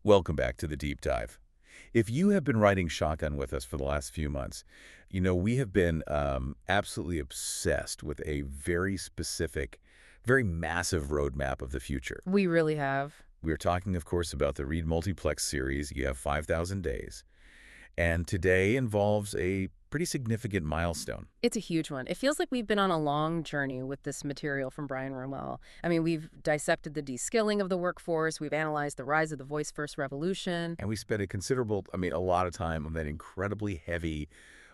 Welcome back to the deep dive. If you have been riding shotgun with us for the last few months, we have been absolutely obsessed with a very specific, very massive roadmap of the future. We really have. We are talking, of course, about the Read Multiplex series. You have 5,000 days. And today involves a pretty significant milestone. It's a huge one. It feels like we've been on a long journey with this material from Brian Rommel. I mean, we've dissected the de-skilling of the workforce. We've analyzed the rise of the voice-first revolution. And we spent a lot of time on that incredibly heavy,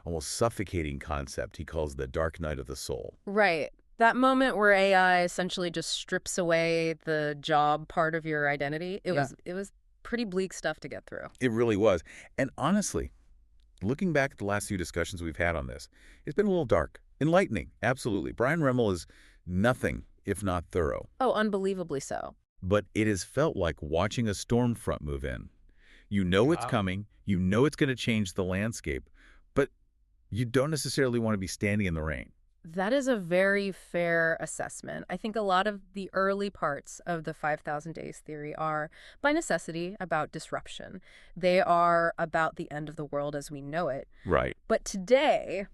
almost suffocating concept he calls the dark night of the soul. Right. That moment where AI essentially just strips away the job part of your identity. It was pretty bleak stuff to get through. It really was. And honestly, looking back at the last few discussions we've had on this, it's been a little dark. Enlightening, absolutely. Brian Rommel is nothing if not thorough. Oh, unbelievably so. But it has felt like watching a storm front move in. You know it's coming, you know it's going to change the landscape, but you don't necessarily want to be standing in the rain. That is a very fair assessment. I think a lot of the early parts of the 5,000 days theory are, by necessity, about disruption. They are about the end of the world as we know it. Right. But today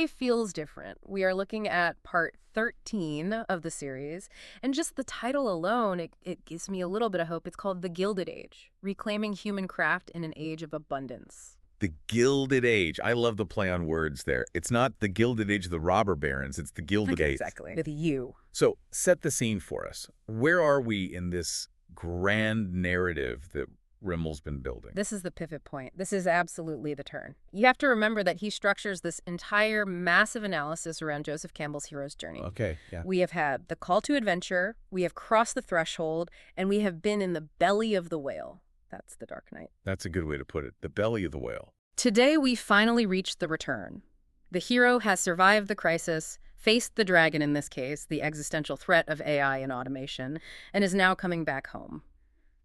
feels different. We are looking at part 13 of the series, and just the title alone, it gives me a little bit of hope. It's called The Gilded Age, Reclaiming Human Craft in an Age of Abundance. The Gilded Age. I love the play on words there. It's not the Gilded Age of the robber barons. It's the Gilded Age. Exactly. With you. So set the scene for us. Where are we in this grand narrative that Rommel's been building? This is the pivot point. This is absolutely the turn. You have to remember that he structures this entire massive analysis around Joseph Campbell's hero's journey. Okay, yeah. We have had the call to adventure, we have crossed the threshold, and we have been in the belly of the whale. That's the Dark Knight. That's a good way to put it. The belly of the whale. Today, we finally reached the return. The hero has survived the crisis, faced the dragon in this case, the existential threat of AI and automation, and is now coming back home.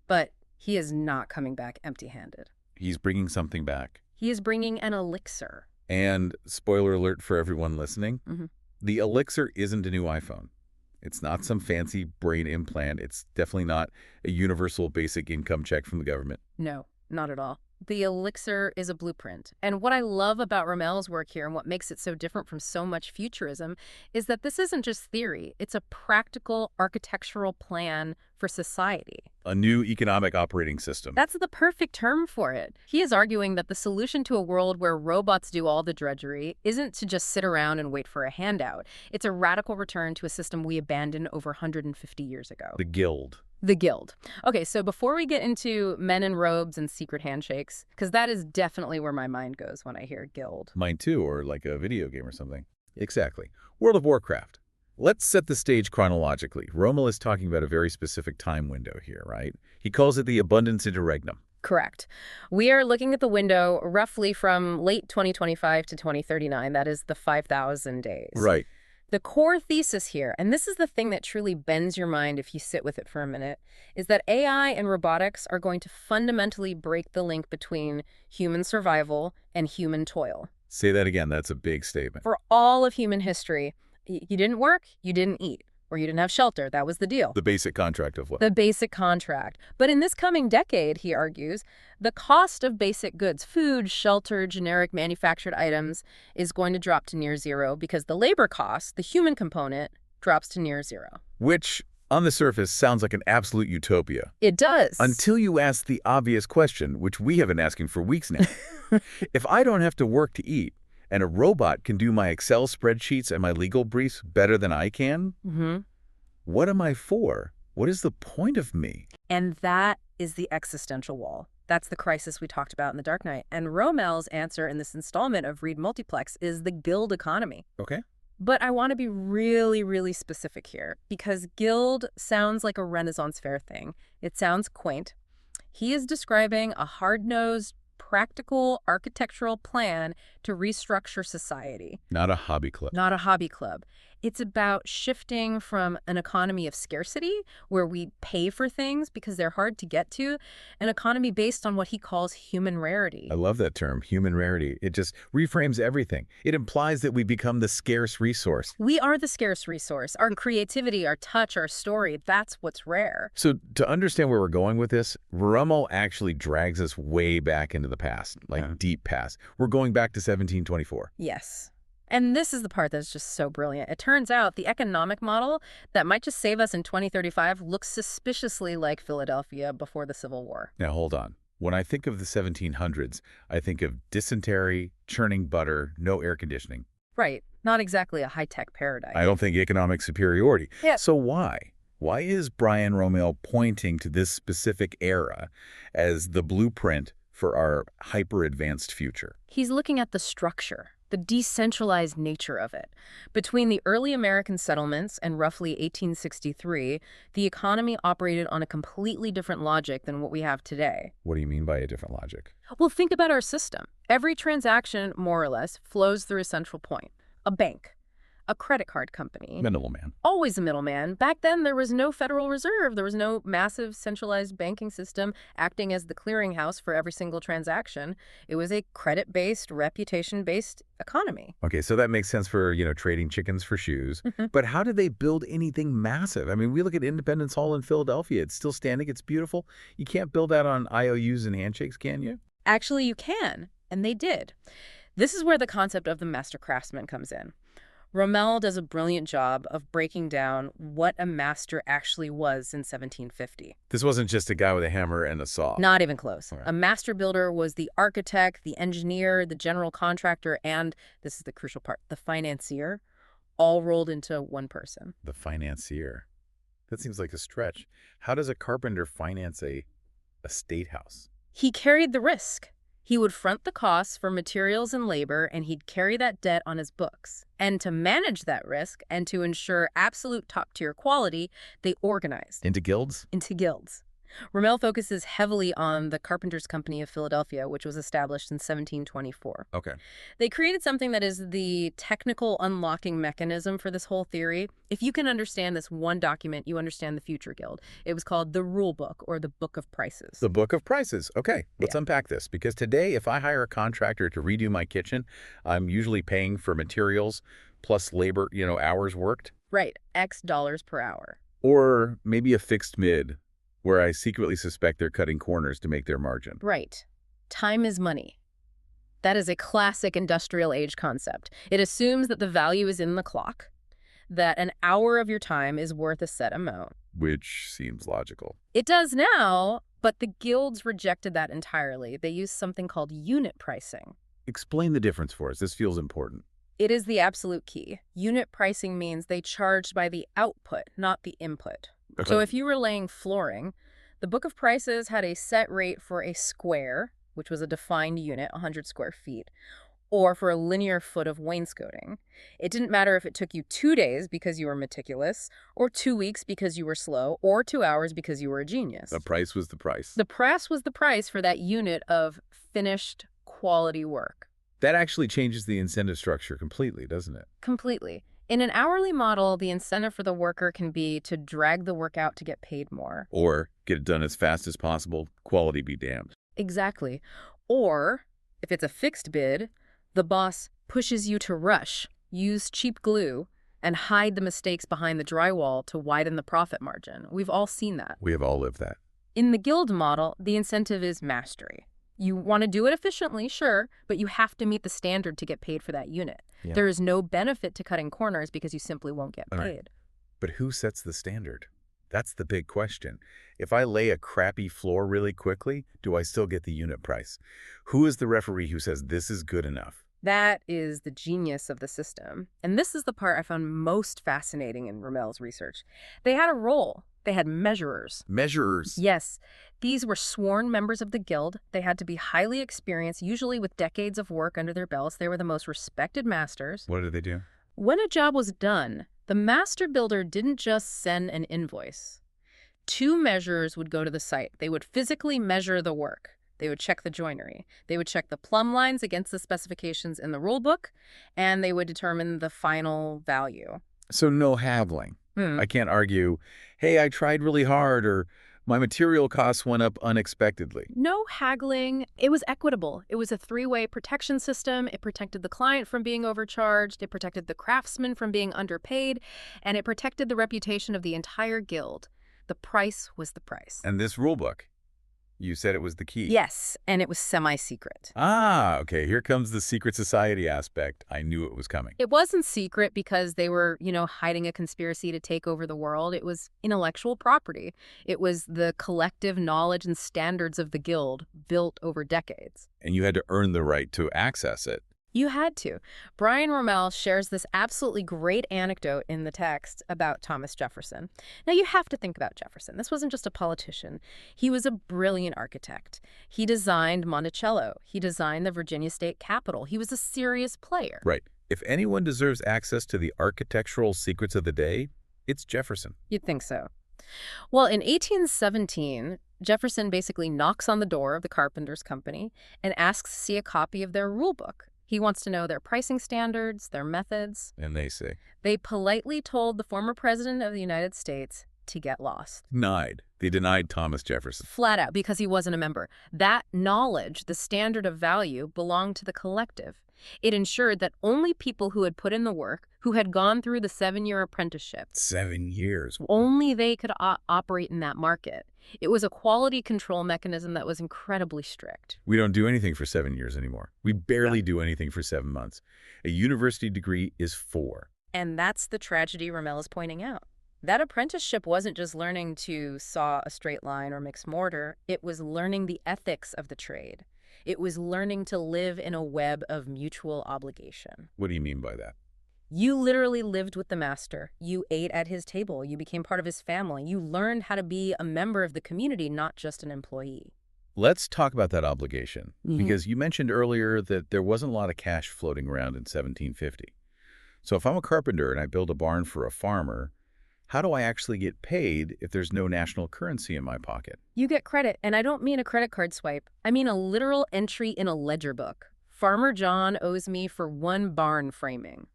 But he is not coming back empty-handed. He's bringing something back. He is bringing an elixir. And spoiler alert for everyone listening, the elixir isn't a new iPhone. It's not some fancy brain implant. It's definitely not a universal basic income check from the government. No, not at all. The elixir is a blueprint. And what I love about Rommel's work here and what makes it so different from so much futurism is that this isn't just theory. It's a practical architectural plan for society. A new economic operating system. That's the perfect term for it. He is arguing that the solution to a world where robots do all the drudgery isn't to just sit around and wait for a handout. It's a radical return to a system we abandoned over 150 years ago. The Guild. The Guild. Okay, so before we get into men in robes and secret handshakes, because that is definitely where my mind goes when I hear Guild. Mine too, or like a video game or something. Exactly. World of Warcraft. Let's set the stage chronologically. Rommel is talking about a very specific time window here, right? He calls it the abundance interregnum. Correct. We are looking at the window roughly from late 2025 to 2039. That is the 5,000 days. Right. The core thesis here, and this is the thing that truly bends your mind if you sit with it for a minute, is that AI and robotics are going to fundamentally break the link between human survival and human toil. Say that again. That's a big statement. For all of human history, you didn't work, you didn't eat, or you didn't have shelter. That was the deal. The basic contract of what? The basic contract. But in this coming decade, he argues, the cost of basic goods, food, shelter, generic manufactured items, is going to drop to near zero because the labor cost, the human component, drops to near zero. Which, on the surface, sounds like an absolute utopia. It does. Until you ask the obvious question, which we have been asking for weeks now. If I don't have to work to eat, and a robot can do my Excel spreadsheets and my legal briefs better than I can, what am I for? What is the point of me? And that is the existential wall. That's the crisis we talked about in The Dark Knight. And Rommel's answer in this installment of Read Multiplex is the guild economy. Okay. But I want to be really, really specific here, because guild sounds like a Renaissance fair thing. It sounds quaint. He is describing a hard-nosed, practical architectural plan to restructure society. Not a hobby club. Not a hobby club. It's about shifting from an economy of scarcity, where we pay for things because they're hard to get to, an economy based on what he calls human rarity. I love that term, human rarity. It just reframes everything. It implies that we become the scarce resource. We are the scarce resource. Our creativity, our touch, our story, that's what's rare. So to understand where we're going with this, Rummel actually drags us way back into the past, like deep past. We're going back to 1724. Yes. And this is the part that's just so brilliant. It turns out the economic model that might just save us in 2035 looks suspiciously like Philadelphia before the Civil War. Now, hold on. When I think of the 1700s, I think of dysentery, churning butter, no air conditioning. Right. Not exactly a high-tech paradise. I don't think economic superiority. Yeah. So why? Why is Brian Rummel pointing to this specific era as the blueprint for our hyper-advanced future? He's looking at the structure, the decentralized nature of it. Between the early American settlements and roughly 1863, the economy operated on a completely different logic than what we have today. What do you mean by a different logic? Well, think about our system. Every transaction, more or less, flows through a central point. A bank, a credit card company. Middleman. Always a middleman. Back then, there was no Federal Reserve. There was no massive centralized banking system acting as the clearinghouse for every single transaction. It was a credit-based, reputation-based economy. Okay, so that makes sense for, trading chickens for shoes. But how did they build anything massive? I mean, we look at Independence Hall in Philadelphia. It's still standing. It's beautiful. You can't build that on IOUs and handshakes, can you? Actually, you can, and they did. This is where the concept of the master craftsman comes in. Rummel does a brilliant job of breaking down what a master actually was in 1750. This wasn't just a guy with a hammer and a saw. Not even close. Okay. A master builder was the architect, the engineer, the general contractor, and, this is the crucial part, the financier, all rolled into one person. The financier. That seems like a stretch. How does a carpenter finance a state house? He carried the risk. He would front the costs for materials and labor, and he'd carry that debt on his books. And to manage that risk and to ensure absolute top-tier quality, they organized. Into guilds? Into guilds. Rummel focuses heavily on the Carpenters Company of Philadelphia, which was established in 1724. Okay. They created something that is the technical unlocking mechanism for this whole theory. If you can understand this one document, you understand the future guild. It was called the Rule Book, or the Book of Prices. The Book of Prices. Okay, let's unpack this. Because today, if I hire a contractor to redo my kitchen, I'm usually paying for materials plus labor, hours worked. Right, X dollars per hour. Or maybe a fixed mid, where I secretly suspect they're cutting corners to make their margin. Right. Time is money. That is a classic industrial age concept. It assumes that the value is in the clock, that an hour of your time is worth a set amount. Which seems logical. It does now, but the guilds rejected that entirely. They used something called unit pricing. Explain the difference for us. This feels important. It is the absolute key. Unit pricing means they charged by the output, not the input. Okay. So if you were laying flooring, the Book of Prices had a set rate for a square, which was a defined unit, 100 square feet, or for a linear foot of wainscoting. It didn't matter if it took you 2 days because you were meticulous, or 2 weeks because you were slow, or 2 hours because you were a genius. The price was the price. The price was the price for that unit of finished quality work. That actually changes the incentive structure completely, doesn't it? Completely. In an hourly model, the incentive for the worker can be to drag the work out to get paid more. Or get it done as fast as possible, quality be damned. Exactly. Or, if it's a fixed bid, the boss pushes you to rush, use cheap glue, and hide the mistakes behind the drywall to widen the profit margin. We've all seen that. We have all lived that. In the guild model, the incentive is mastery. You want to do it efficiently, sure, but you have to meet the standard to get paid for that unit. Yeah. There is no benefit to cutting corners because you simply won't get paid. Right. But who sets the standard? That's the big question. If I lay a crappy floor really quickly, do I still get the unit price? Who is the referee who says this is good enough? That is the genius of the system. And this is the part I found most fascinating in Rummel's research. They had a role. They had measurers. Measurers? Yes. These were sworn members of the guild. They had to be highly experienced, usually with decades of work under their belts. They were the most respected masters. What did they do? When a job was done, the master builder didn't just send an invoice. 2 measurers would go to the site. They would physically measure the work. They would check the joinery. They would check the plumb lines against the specifications in the rule book, and they would determine the final value. So no haggling. Hmm. I can't argue, hey, I tried really hard, or my material costs went up unexpectedly. No haggling. It was equitable. It was a three-way protection system. It protected the client from being overcharged. It protected the craftsman from being underpaid. And it protected the reputation of the entire guild. The price was the price. And this rule book, you said it was the key. Yes, and it was semi-secret. Ah, okay, here comes the secret society aspect. I knew it was coming. It wasn't secret because they were, hiding a conspiracy to take over the world. It was intellectual property. It was the collective knowledge and standards of the guild built over decades. And you had to earn the right to access it. You had to. Brian Rommel shares this absolutely great anecdote in the text about Thomas Jefferson. Now, you have to think about Jefferson. This wasn't just a politician. He was a brilliant architect. He designed Monticello. He designed the Virginia State Capitol. He was a serious player. Right. If anyone deserves access to the architectural secrets of the day, it's Jefferson. You'd think so. Well, in 1817, Jefferson basically knocks on the door of the Carpenters Company and asks to see a copy of their rule book. He wants to know their pricing standards, their methods. And they say, They politely told the former president of the United States to get lost. denied. They denied Thomas Jefferson. Flat out, because he wasn't a member. That knowledge, the standard of value, belonged to the collective. It ensured that only people who had put in the work, who had gone through the 7-year apprenticeship, 7 years. only they could operate in that market. It was a quality control mechanism that was incredibly strict. We don't do anything for 7 years anymore. We barely do anything for 7 months. A university degree is 4. And that's the tragedy Rommel is pointing out. That apprenticeship wasn't just learning to saw a straight line or mix mortar. It was learning the ethics of the trade. It was learning to live in a web of mutual obligation. What do you mean by that? You literally lived with the master. You ate at his table. You became part of his family. You learned how to be a member of the community, not just an employee. Let's talk about that obligation, Mhm. because you mentioned earlier that there wasn't a lot of cash floating around in 1750. So if I'm a carpenter and I build a barn for a farmer, how do I actually get paid if there's no national currency in my pocket? You get credit, and I don't mean a credit card swipe. I mean a literal entry in a ledger book. Farmer John owes me for 1 barn framing.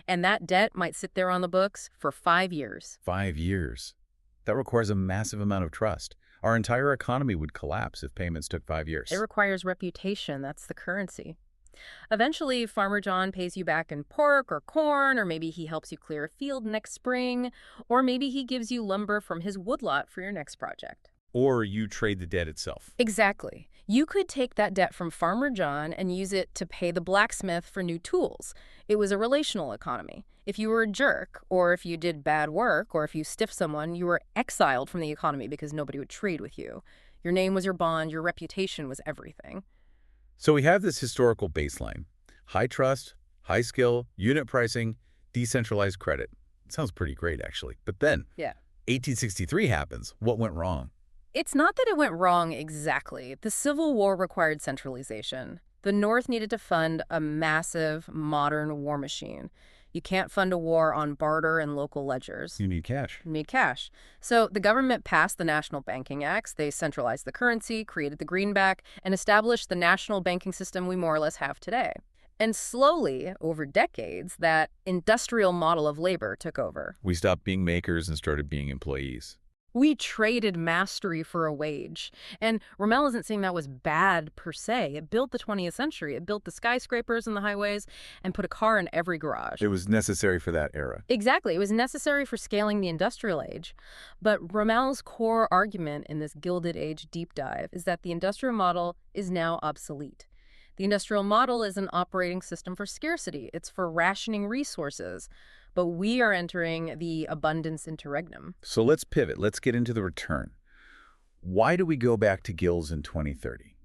And that debt might sit there on the books for 5 years. 5 years. That requires a massive amount of trust. Our entire economy would collapse if payments took 5 years. It requires reputation. That's the currency. Eventually, Farmer John pays you back in pork or corn, or maybe he helps you clear a field next spring, or maybe he gives you lumber from his woodlot for your next project. Or you trade the debt itself. Exactly. You could take that debt from Farmer John and use it to pay the blacksmith for new tools. It was a relational economy. If you were a jerk, or if you did bad work, or if you stiffed someone, you were exiled from the economy because nobody would trade with you. Your name was your bond, your reputation was everything. So we have this historical baseline. High trust, high skill, unit pricing, decentralized credit. It sounds pretty great, actually. But then, Yeah. 1863 happens. What went wrong? It's not that it went wrong exactly. The Civil War required centralization. The North needed to fund a massive, modern war machine. You can't fund a war on barter and local ledgers. You need cash. You need cash. So the government passed the National Banking Acts. They centralized the currency, created the greenback, and established the national banking system we more or less have today. And slowly, over decades, that industrial model of labor took over. We stopped being makers and started being employees. We traded mastery for a wage. And Rommel isn't saying that was bad per se. It built the 20th century. It built the skyscrapers and the highways and put a car in every garage. It was necessary for that era. Exactly. It was necessary for scaling the industrial age. But Rommel's core argument in this Gilded Age deep dive is that the industrial model is now obsolete. The industrial model is an operating system for scarcity. It's for rationing resources. But we are entering the abundance interregnum. So let's pivot. Let's get into the return. Why do we go back to guilds in 2030?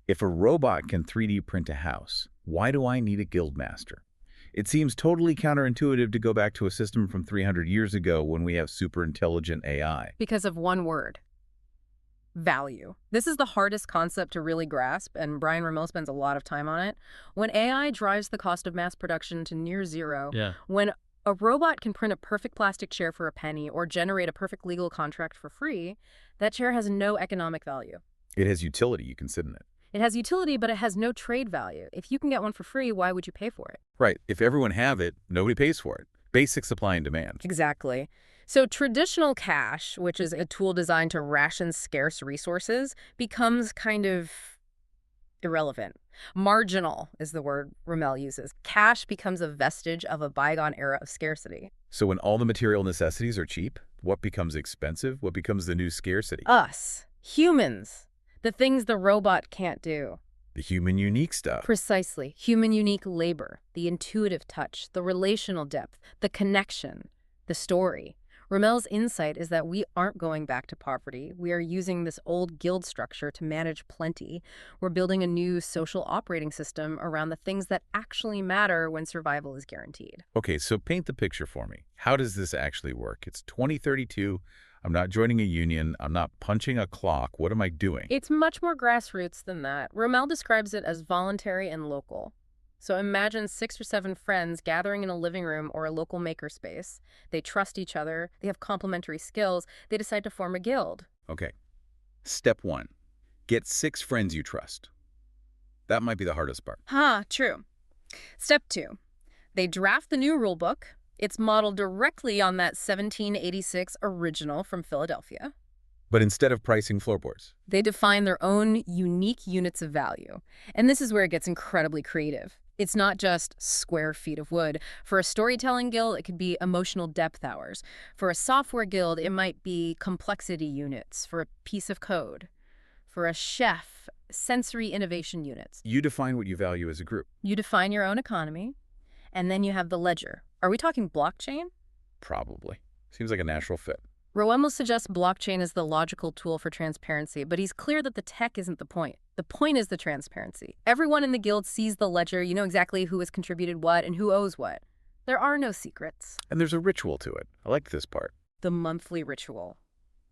If a robot can 3D print a house, why do I need a guild master? It seems totally counterintuitive to go back to a system from 300 years ago when we have super intelligent AI. Because of one word. Value. This is the hardest concept to really grasp, and Brian Rommel spends a lot of time on it. When AI drives the cost of mass production to near zero, when a robot can print a perfect plastic chair for a penny or generate a perfect legal contract for free, that chair has no economic value. It has utility. You can sit in it. It has utility, but it has no trade value. If you can get one for free, why would you pay for it? Right. If everyone have it, nobody pays for it. Basic supply and demand. Exactly. So traditional cash, which is a tool designed to ration scarce resources, becomes kind of irrelevant. Marginal is the word Rommel uses. Cash becomes a vestige of a bygone era of scarcity. So when all the material necessities are cheap, what becomes expensive? What becomes the new scarcity? Us, humans, the things the robot can't do. The human unique stuff. Precisely. Human unique labor, the intuitive touch, the relational depth, the connection, the story. Rommel's insight is that we aren't going back to poverty. We are using this old guild structure to manage plenty. We're building a new social operating system around the things that actually matter when survival is guaranteed. Okay, so paint the picture for me. How does this actually work? It's 2032. I'm not joining a union. I'm not punching a clock. What am I doing? It's much more grassroots than that. Rommel describes it as voluntary and local. So imagine 6 or 7 friends gathering in a living room or a local makerspace. They trust each other. They have complementary skills. They decide to form a guild. Okay. Step 1. Get 6 friends you trust. That might be the hardest part. True. Step 2. They draft the new rule book. It's modeled directly on that 1786 original from Philadelphia. But instead of pricing floorboards, They define their own unique units of value. And this is where it gets incredibly creative. It's not just square feet of wood. For a storytelling guild, it could be emotional depth hours. For a software guild, it might be complexity units. For a piece of code. For a chef, sensory innovation units. you define what you value as a group. You define your own economy, and then you have the ledger. Are we talking blockchain? Probably. Seems like a natural fit. Roemmel suggests blockchain is the logical tool for transparency, but he's clear that the tech isn't the point. The point is the transparency. Everyone in the guild sees the ledger. You know exactly who has contributed what and who owes what. There are no secrets. And there's a ritual to it. I like this part. The monthly ritual.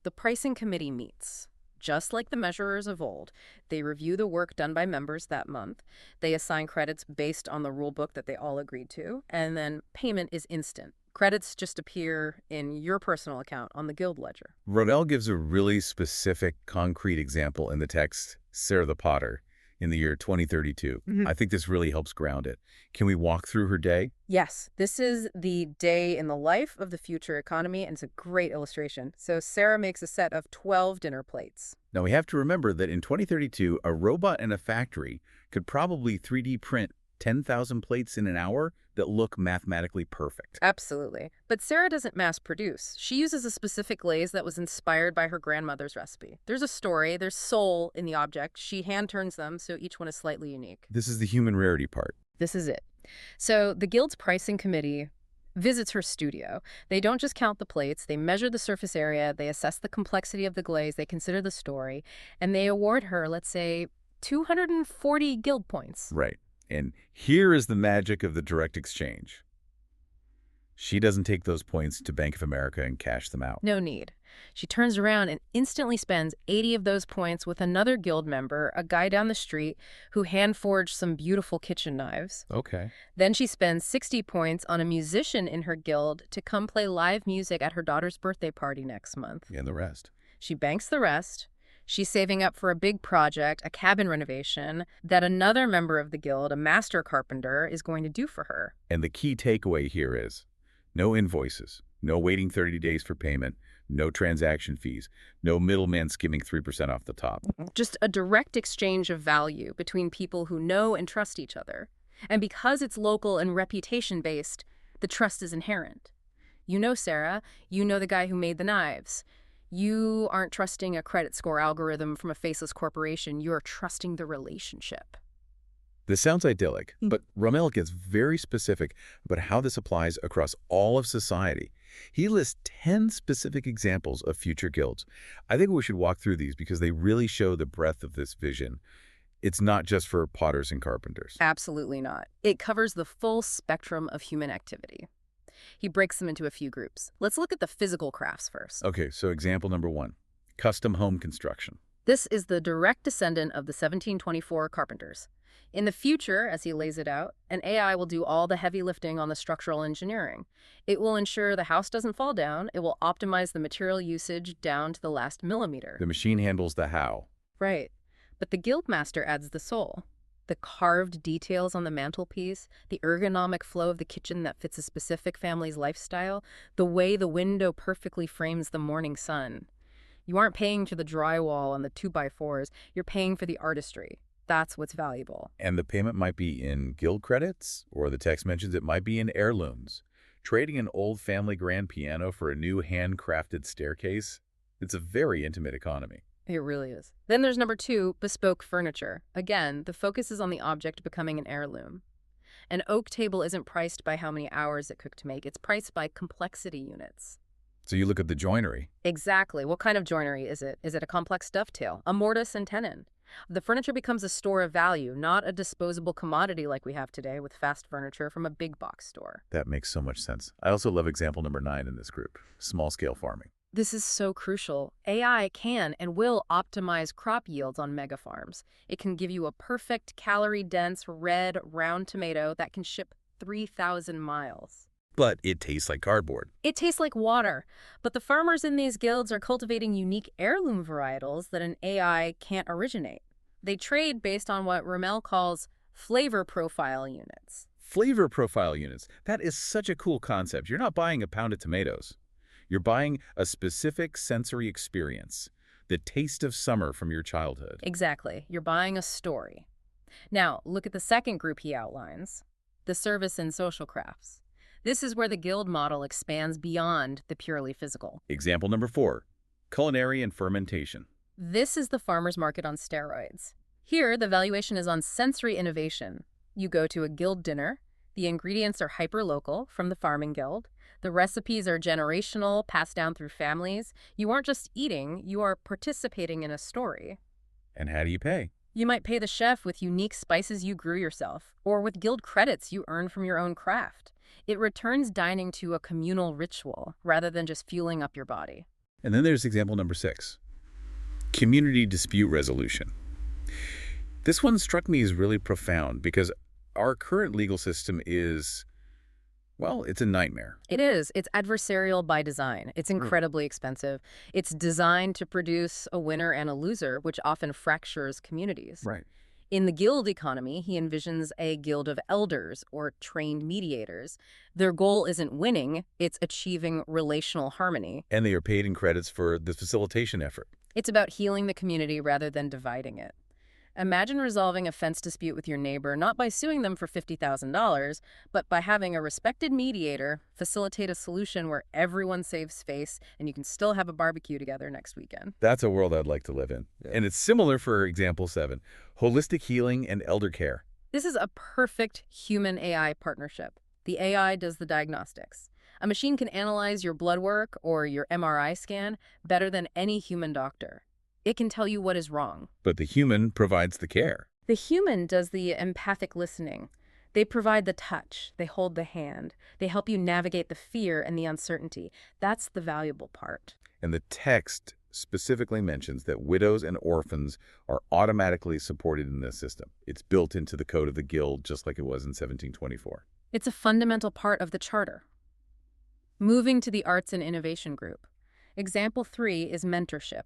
The pricing committee meets. Just like the measurers of old, they review the work done by members that month. They assign credits based on the rule book that they all agreed to, and then payment is instant. Credits just appear in your personal account on the guild ledger. Rommel gives a really specific, concrete example in the text, Sarah the Potter, in the year 2032. I think this really helps ground it. Can we walk through her day? Yes, this is the day in the life of the future economy, and it's a great illustration. So Sarah makes a set of 12 dinner plates. Now, we have to remember that in 2032, a robot in a factory could probably 3D print 10,000 plates in an hour that look mathematically perfect. Absolutely. But Sarah doesn't mass produce. She uses a specific glaze that was inspired by her grandmother's recipe. There's a story, there's soul in the object. She hand turns them, so each one is slightly unique. This is the human rarity part. This is it. So the guild's pricing committee visits her studio. They don't just count the plates, they measure the surface area, they assess the complexity of the glaze, they consider the story, and they award her, let's say, 240 guild points. Right. And here is the magic of the direct exchange. She doesn't take those points to Bank of America and cash them out. No need. She turns around and instantly spends 80 of those points with another guild member, a guy down the street who hand-forged some beautiful kitchen knives. Okay. Then she spends 60 points on a musician in her guild to come play live music at her daughter's birthday party next month. And the rest. She banks the rest. She's saving up for a big project, a cabin renovation, that another member of the guild, a master carpenter, is going to do for her. And the key takeaway here is no invoices, no waiting 30 days for payment, no transaction fees, no middleman skimming 3% off the top. Just a direct exchange of value between people who know and trust each other. And because it's local and reputation-based, the trust is inherent. You know Sarah, you know the guy who made the knives. You aren't trusting a credit score algorithm from a faceless corporation. You're trusting the relationship. This sounds idyllic, but Rommel gets very specific about how this applies across all of society. He lists 10 specific examples of future guilds. I think we should walk through these because they really show the breadth of this vision. It's not just for potters and carpenters. Absolutely not. It covers the full spectrum of human activity. He breaks them into a few groups. Let's look at the physical crafts first. Okay, so example number 1, custom home construction. This is the direct descendant of the 1724 carpenters. In the future, as he lays it out, an AI will do all the heavy lifting on the structural engineering. It will ensure the house doesn't fall down. It will optimize the material usage down to the last millimeter. The machine handles the how. Right. But the guildmaster adds the soul. The carved details on the mantelpiece, the ergonomic flow of the kitchen that fits a specific family's lifestyle, the way the window perfectly frames the morning sun. You aren't paying for the drywall and the 2x4s, you're paying for the artistry. That's what's valuable. And the payment might be in guild credits, or the text mentions it might be in heirlooms. Trading an old family grand piano for a new handcrafted staircase, it's a very intimate economy. It really is. Then there's number 2, bespoke furniture. Again, the focus is on the object becoming an heirloom. An oak table isn't priced by how many hours it took to make, it's priced by complexity units. So you look at the joinery. Exactly. What kind of joinery is it? Is it a complex dovetail, a mortise and tenon? The furniture becomes a store of value, not a disposable commodity like we have today with fast furniture from a big box store. That makes so much sense. I also love example number 9 in this group, small-scale farming. This is so crucial. AI can and will optimize crop yields on mega farms. It can give you a perfect calorie-dense, red, round tomato that can ship 3,000 miles. But it tastes like cardboard. It tastes like water, but the farmers in these guilds are cultivating unique heirloom varietals that an AI can't originate. They trade based on what Rommel calls flavor profile units. Flavor profile units. That is such a cool concept. You're not buying a pound of tomatoes. You're buying a specific sensory experience, the taste of summer from your childhood. Exactly. You're buying a story. Now, look at the second group he outlines, the service and social crafts. This is where the guild model expands beyond the purely physical. Example number 4, culinary and fermentation. This is the farmer's market on steroids. Here, the valuation is on sensory innovation. You go to a guild dinner. The ingredients are hyper-local from the farming guild. The recipes are generational, passed down through families. You aren't just eating, you are participating in a story. And how do you pay? You might pay the chef with unique spices you grew yourself, or with guild credits you earn from your own craft. It returns dining to a communal ritual, rather than just fueling up your body. And then there's example number 6, community dispute resolution. This one struck me as really profound because our current legal system is, well, it's a nightmare. It is. It's adversarial by design. It's incredibly expensive. It's designed to produce a winner and a loser, which often fractures communities. Right. In the guild economy, he envisions a guild of elders or trained mediators. Their goal isn't winning, it's achieving relational harmony. And they are paid in credits for the facilitation effort. It's about healing the community rather than dividing it. Imagine resolving a fence dispute with your neighbor not by suing them for $50,000, but by having a respected mediator facilitate a solution where everyone saves face and you can still have a barbecue together next weekend. That's a world I'd like to live in. Yeah. And it's similar for example 7, holistic healing and elder care. This is a perfect human-AI partnership. The AI does the diagnostics. A machine can analyze your blood work or your MRI scan better than any human doctor. It can tell you what is wrong. But the human provides the care. The human does the empathic listening. They provide the touch. They hold the hand. They help you navigate the fear and the uncertainty. That's the valuable part. And the text specifically mentions that widows and orphans are automatically supported in this system. It's built into the code of the guild just like it was in 1724. It's a fundamental part of the charter. Moving to the arts and innovation group. Example 3 is mentorship.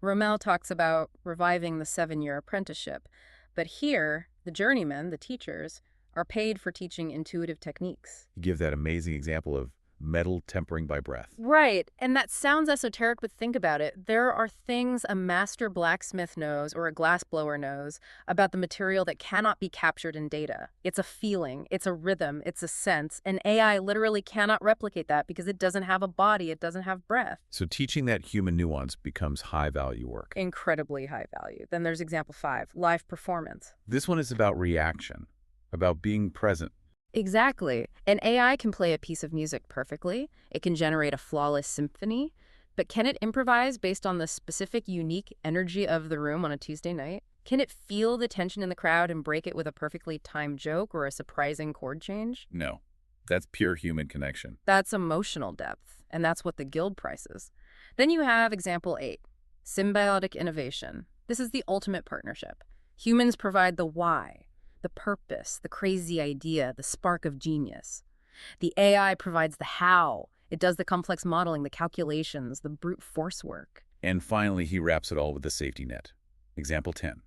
Rommel talks about reviving the 7-year apprenticeship, but here, the journeymen, the teachers, are paid for teaching intuitive techniques. You give that amazing example of metal tempering by breath. Right, and that sounds esoteric, but think about it. There are things a master blacksmith knows or a glassblower knows about the material that cannot be captured in data. It's a feeling, it's a rhythm, it's a sense, and AI literally cannot replicate that because it doesn't have a body, it doesn't have breath. So teaching that human nuance becomes high-value work. Incredibly high value. Then there's example 5, live performance. This one is about reaction, about being present. Exactly. An AI can play a piece of music perfectly. It can generate a flawless symphony. But can it improvise based on the specific, unique energy of the room on a Tuesday night? Can it feel the tension in the crowd and break it with a perfectly timed joke or a surprising chord change? No, that's pure human connection. That's emotional depth, and that's what the guild prices. Then you have example 8, symbiotic innovation. This is the ultimate partnership. Humans provide the why, the purpose, the crazy idea, the spark of genius. The AI provides the how. It does the complex modeling, the calculations, the brute force work. And finally, he wraps it all with the safety net. Example 10,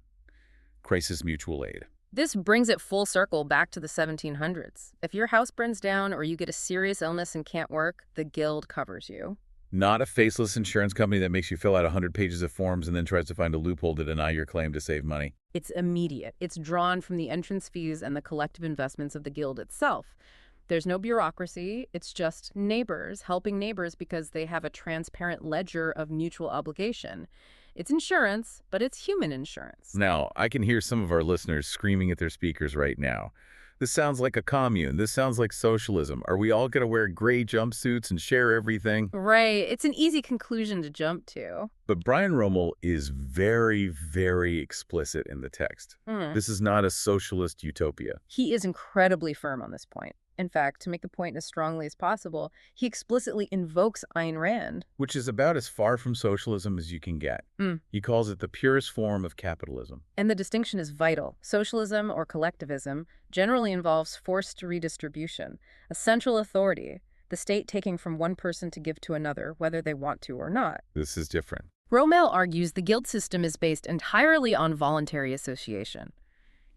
crisis mutual aid. This brings it full circle back to the 1700s. If your house burns down or you get a serious illness and can't work, the guild covers you. Not a faceless insurance company that makes you fill out 100 pages of forms and then tries to find a loophole to deny your claim to save money. It's immediate. It's drawn from the entrance fees and the collective investments of the guild itself. There's no bureaucracy. It's just neighbors helping neighbors because they have a transparent ledger of mutual obligation. It's insurance, but it's human insurance. Now, I can hear some of our listeners screaming at their speakers right now. This sounds like a commune. This sounds like socialism. Are we all going to wear gray jumpsuits and share everything? Right. It's an easy conclusion to jump to. But Brian Rommel is very, very explicit in the text. This is not a socialist utopia. He is incredibly firm on this point. In fact, to make the point as strongly as possible, he explicitly invokes Ayn Rand. Which is about as far from socialism as you can get. He calls it the purest form of capitalism. And the distinction is vital. Socialism or collectivism generally involves forced redistribution, a central authority, the state taking from one person to give to another, whether they want to or not. This is different. Rommel argues the guild system is based entirely on voluntary association.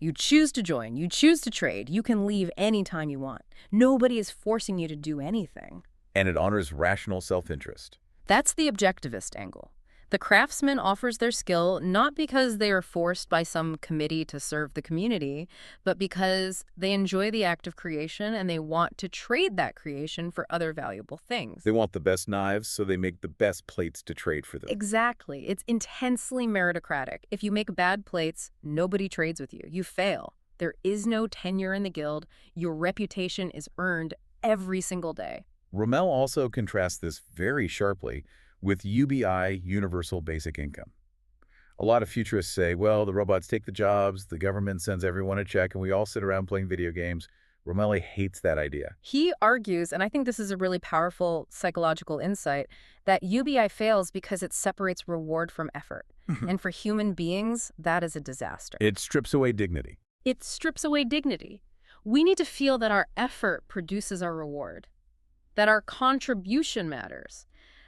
You choose to join, you choose to trade, you can leave anytime you want. Nobody is forcing you to do anything. And it honors rational self-interest. That's the objectivist angle. The craftsman offers their skill not because they are forced by some committee to serve the community, but because they enjoy the act of creation and they want to trade that creation for other valuable things. They want the best knives, so they make the best plates to trade for them. Exactly. It's intensely meritocratic. If you make bad plates, nobody trades with you. You fail. There is no tenure in the guild. Your reputation is earned every single day. Rommel also contrasts this very sharply with UBI, Universal Basic Income. A lot of futurists say, well, the robots take the jobs, the government sends everyone a check, and we all sit around playing video games. Rommel hates that idea. He argues, and I think this is a really powerful psychological insight, that UBI fails because it separates reward from effort. And for human beings, that is a disaster. It strips away dignity. It strips away dignity. We need to feel that our effort produces our reward, that our contribution matters.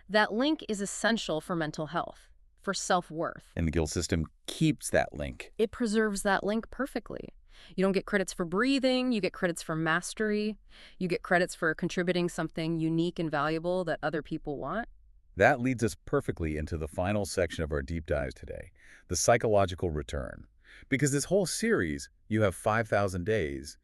That link is essential for mental health, for self-worth. And the guild system keeps that link. It preserves that link perfectly. You don't get credits for breathing, you get credits for mastery, you get credits for contributing something unique and valuable that other people want. That leads us perfectly into the final section of our deep dives today, the psychological return. Because this whole series, you have 5,000 days,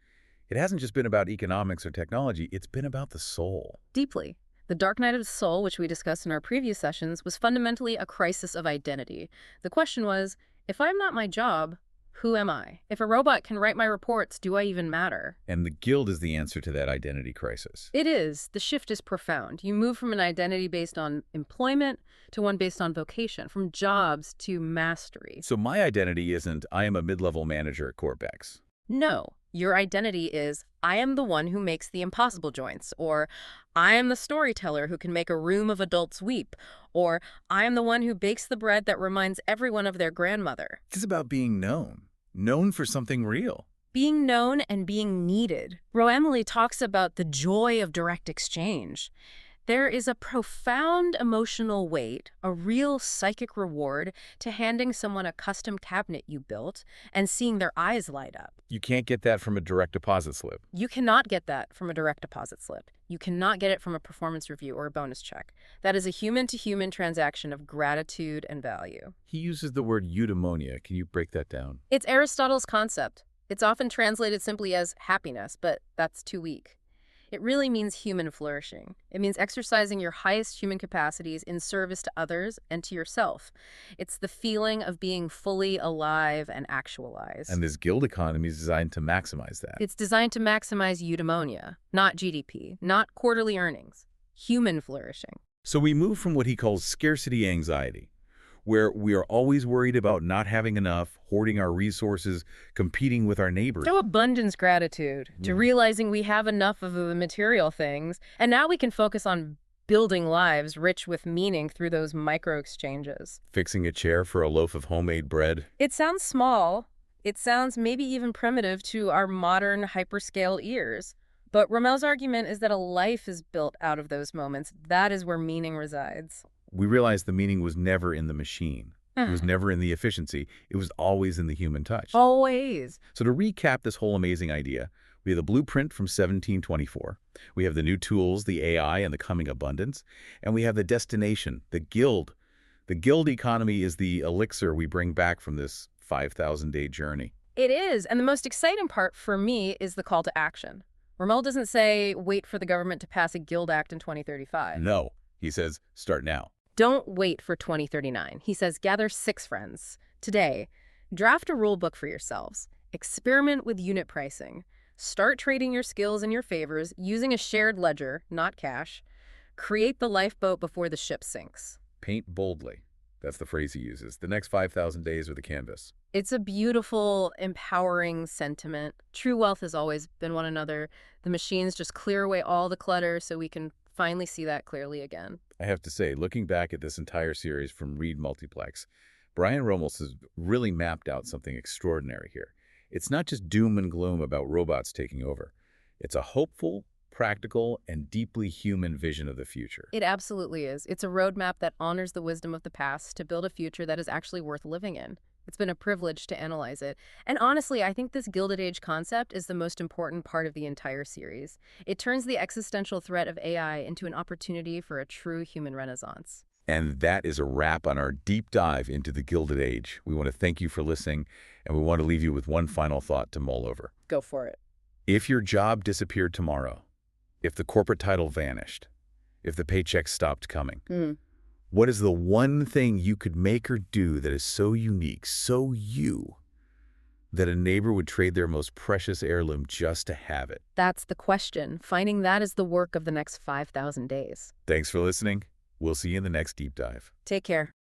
it hasn't just been about economics or technology, it's been about the soul. Deeply. The dark night of the soul, which we discussed in our previous sessions, was fundamentally a crisis of identity. The question was, if I'm not my job, who am I? If a robot can write my reports, do I even matter? And the guild is the answer to that identity crisis. It is. The shift is profound. You move from an identity based on employment to one based on vocation, from jobs to mastery. So my identity isn't, I am a mid-level manager at Corpex. No. Your identity is, I am the one who makes the impossible joints, or I am the storyteller who can make a room of adults weep, or I am the one who bakes the bread that reminds everyone of their grandmother. It's about being known for something real. Being known and being needed. Roemily talks about the joy of direct exchange. There is a profound emotional weight, a real psychic reward to handing someone a custom cabinet you built and seeing their eyes light up. You can't get that from a direct deposit slip. You cannot get that from a direct deposit slip. You cannot get it from a performance review or a bonus check. That is a human-to-human transaction of gratitude and value. He uses the word eudaimonia. Can you break that down? It's Aristotle's concept. It's often translated simply as happiness, but that's too weak. It really means human flourishing. It means exercising your highest human capacities in service to others and to yourself. It's the feeling of being fully alive and actualized. And this guild economy is designed to maximize that. It's designed to maximize eudaimonia, not GDP, not quarterly earnings, human flourishing. So we move from what he calls scarcity anxiety, where we are always worried about not having enough, hoarding our resources, competing with our neighbors. To abundance gratitude, to realizing we have enough of the material things, and now we can focus on building lives rich with meaning through those micro-exchanges. Fixing a chair for a loaf of homemade bread. It sounds small. It sounds maybe even primitive to our modern hyperscale ears. But Rommel's argument is that a life is built out of those moments. That is where meaning resides. We realized the meaning was never in the machine. It was never in the efficiency. It was always in the human touch. Always. So to recap this whole amazing idea, we have the blueprint from 1724. We have the new tools, the AI, and the coming abundance. And we have the destination, the guild. The guild economy is the elixir we bring back from this 5,000-day journey. It is. And the most exciting part for me is the call to action. Rommel doesn't say, wait for the government to pass a guild act in 2035. No, he says, start now. Don't wait for 2039. He says, gather 6 friends. Today, draft a rule book for yourselves. Experiment with unit pricing. Start trading your skills and your favors using a shared ledger, not cash. Create the lifeboat before the ship sinks. Paint boldly. That's the phrase he uses. The next 5,000 days are the canvas. It's a beautiful, empowering sentiment. True wealth has always been one another. The machines just clear away all the clutter so we can finally see that clearly again. I have to say, looking back at this entire series from Reed Multiplex, Brian Romels has really mapped out something extraordinary here. It's not just doom and gloom about robots taking over. It's a hopeful, practical, and deeply human vision of the future. It absolutely is. It's a roadmap that honors the wisdom of the past to build a future that is actually worth living in. It's been a privilege to analyze it. And honestly, I think this Gilded Age concept is the most important part of the entire series. It turns the existential threat of AI into an opportunity for a true human renaissance. And that is a wrap on our deep dive into the Gilded Age. We want to thank you for listening, and we want to leave you with one final thought to mull over. Go for it. If your job disappeared tomorrow, if the corporate title vanished, if the paycheck stopped coming, what is the one thing you could make or do that is so unique, so you, that a neighbor would trade their most precious heirloom just to have it? That's the question. Finding that is the work of the next 5,000 days. Thanks for listening. We'll see you in the next deep dive. Take care.